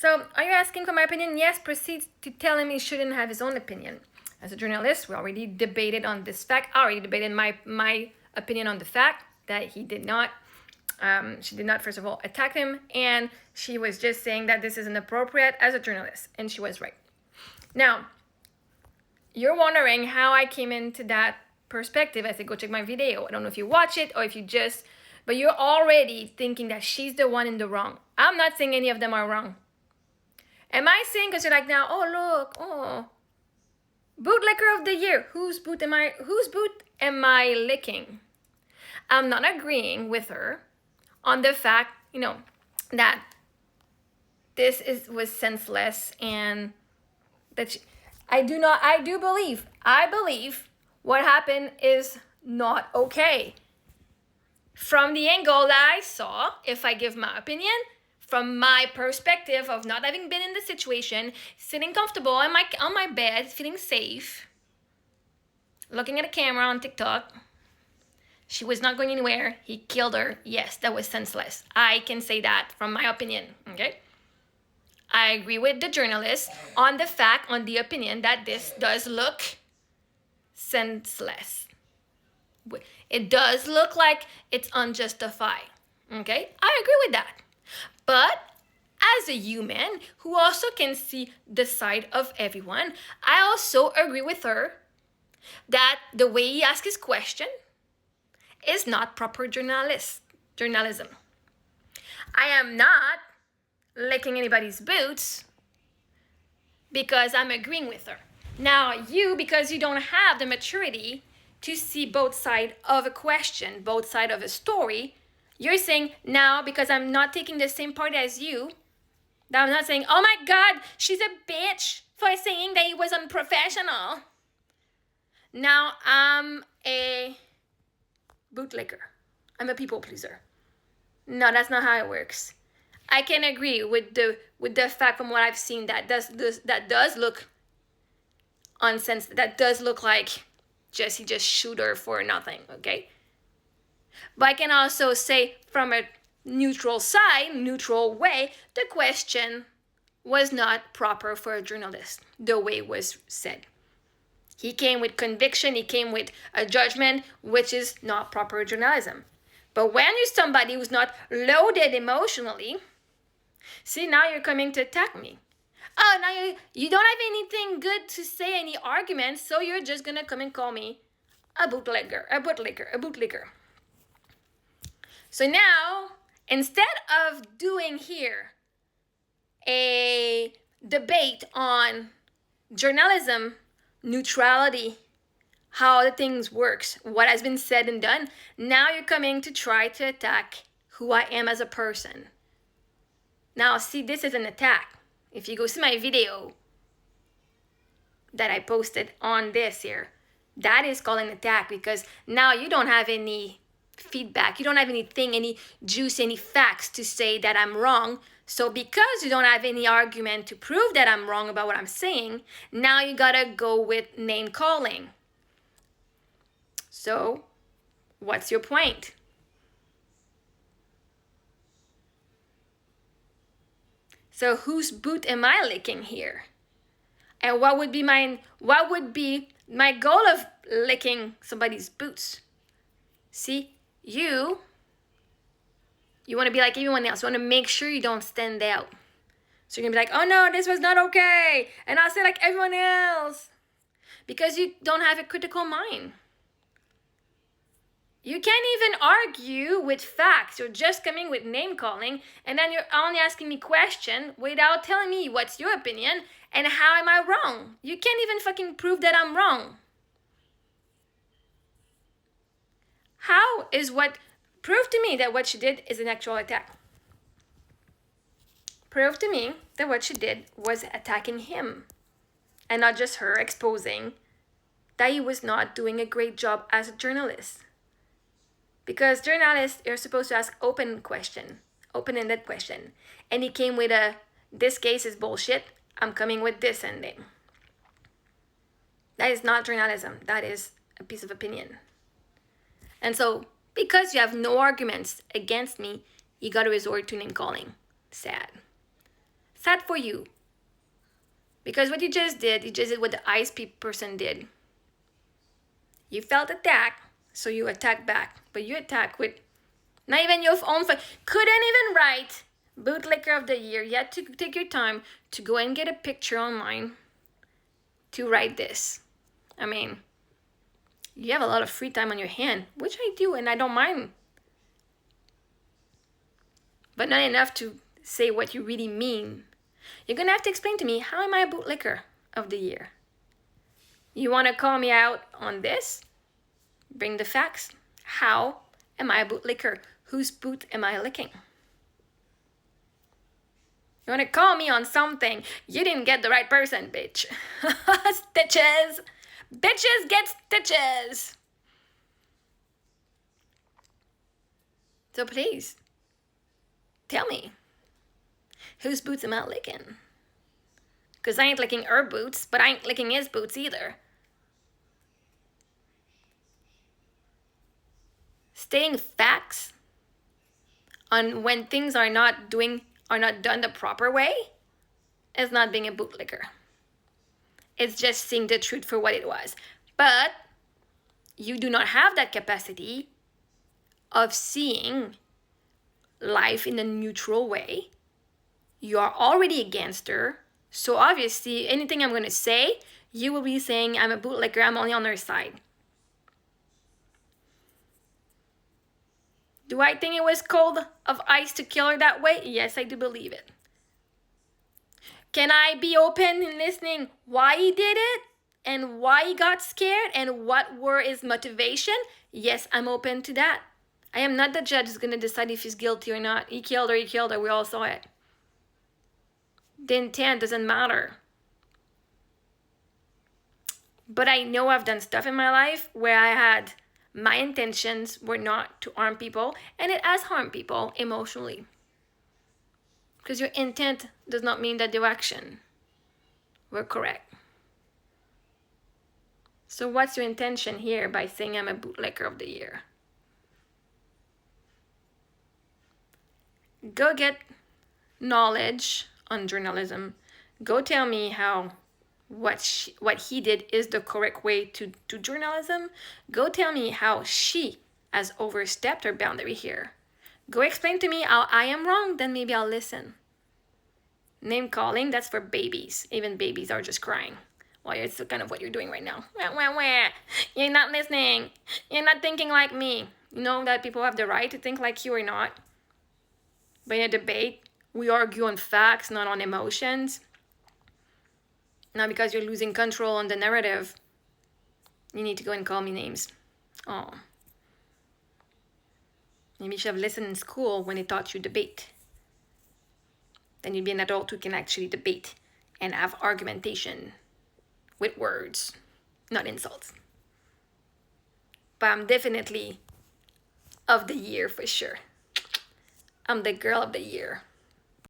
So, are you asking for my opinion? Yes, proceed to tell him he shouldn't have his own opinion. As a journalist, we already debated on this fact. I already debated my opinion on the fact that he did not, she did not, first of all, attack him, and she was just saying that this is inappropriate as a journalist, and she was right. Now, you're wondering how I came into that perspective. I said, go check my video. I don't know if you watch it or if you just, but you're already thinking that she's the one in the wrong. I'm not saying any of them are wrong. Am I saying, because you're like now, oh look, oh, bootlicker of the year. Whose boot am I licking? I'm not agreeing with her on the fact, that this was senseless, and that I believe what happened is not okay. From the angle that I saw, if I give my opinion, from my perspective of not having been in the situation, sitting comfortable on my bed, feeling safe, looking at a camera on TikTok, she was not going anywhere. He killed her. Yes, that was senseless. I can say that from my opinion, okay? I agree with the journalist on the opinion that this does look senseless. It does look like it's unjustified, okay? I agree with that. But as a human who also can see the side of everyone, I also agree with her that the way he asked his question is not proper journalism. I am not licking anybody's boots because I'm agreeing with her. Now, because you don't have the maturity to see both sides of a question, both sides of a story, you're saying now, because I'm not taking the same part as you, that I'm not saying, oh my God, she's a bitch for saying that he was unprofessional. Now I'm a bootlicker. I'm a people pleaser. No, that's not how it works. I can agree with the fact from what I've seen that does look unsensitive. That does look like he just shoot her for nothing, okay? But I can also say from a neutral way, the question was not proper for a journalist, the way it was said. He came with conviction, he came with a judgment, which is not proper journalism. But when you're somebody who's not loaded emotionally, see, now you're coming to attack me. Oh, now you don't have anything good to say, any arguments, so you're just going to come and call me a bootlegger. So now, instead of doing here a debate on journalism, neutrality, how the things works, what has been said and done, now you're coming to try to attack who I am as a person. Now, see, this is an attack. If you go see my video that I posted on this here, that is called an attack, because now you don't have any feedback. You don't have anything, any juice, any facts to say that I'm wrong. So because you don't have any argument to prove that I'm wrong about what I'm saying, now you gotta go with name calling. So what's your point? So whose boot am I licking here? And what would be my goal of licking somebody's boots? See, you want to be like everyone else. You want to make sure you don't stand out. So you're going to be like, oh no, this was not okay. And I'll say like everyone else. Because you don't have a critical mind. You can't even argue with facts. You're just coming with name calling, and then you're only asking me questions without telling me what's your opinion and how am I wrong. You can't even fucking prove that I'm wrong. Prove to me that what she did is an actual attack. Prove to me that what she did was attacking him, and not just her exposing that he was not doing a great job as a journalist. Because journalists are supposed to ask open-ended question. And he came with this case is bullshit, I'm coming with this ending. That is not journalism. That is a piece of opinion. And so, because you have no arguments against me, you got to resort to name calling. Sad. Sad for you. Because what you just did what the ice person did. You felt attacked, so you attacked back. But you attacked with not even your own fight. Couldn't even write bootlicker of the year. You had to take your time to go and get a picture online to write this. I mean, you have a lot of free time on your hand, which I do, and I don't mind. But not enough to say what you really mean. You're gonna have to explain to me, how am I a bootlicker of the year? You wanna call me out on this? Bring the facts. How am I a bootlicker? Whose boot am I licking? You wanna call me on something? You didn't get the right person, bitch. Stitches! Bitches get stitches! So please, tell me, whose boots am I licking? Because I ain't licking her boots, but I ain't licking his boots either. Stating facts on when things are not done the proper way is not being a bootlicker. It's just seeing the truth for what it was. But you do not have that capacity of seeing life in a neutral way. You are already a gangster. So obviously, anything I'm going to say, you will be saying, I'm a bootlicker, I'm only on her side. Do I think it was cold of ice to kill her that way? Yes, I do believe it. Can I be open in listening why he did it? And why he got scared? And what were his motivation? Yes, I'm open to that. I am not the judge who's going to decide if he's guilty or not. He killed her, we all saw it. The intent doesn't matter. But I know I've done stuff in my life where my intentions were not to harm people, and it has harmed people emotionally. Because your intent does not mean that the action were correct. So what's your intention here by saying I'm a bootlicker of the year? Go get knowledge on journalism. Go tell me how what he did is the correct way to do journalism. Go tell me how she has overstepped her boundary here. Go explain to me how I am wrong, then maybe I'll listen. Name calling, that's for babies. Even babies are just crying. Well, it's kind of what you're doing right now. You're not listening. You're not thinking like me. You know that people have the right to think like you or not. But in a debate, we argue on facts, not on emotions. Now, because you're losing control on the narrative, you need to go and call me names. Oh. Maybe you should have listened in school when they taught you debate. Then you'd be an adult who can actually debate and have argumentation with words, not insults. But I'm definitely of the year for sure. I'm the girl of the year.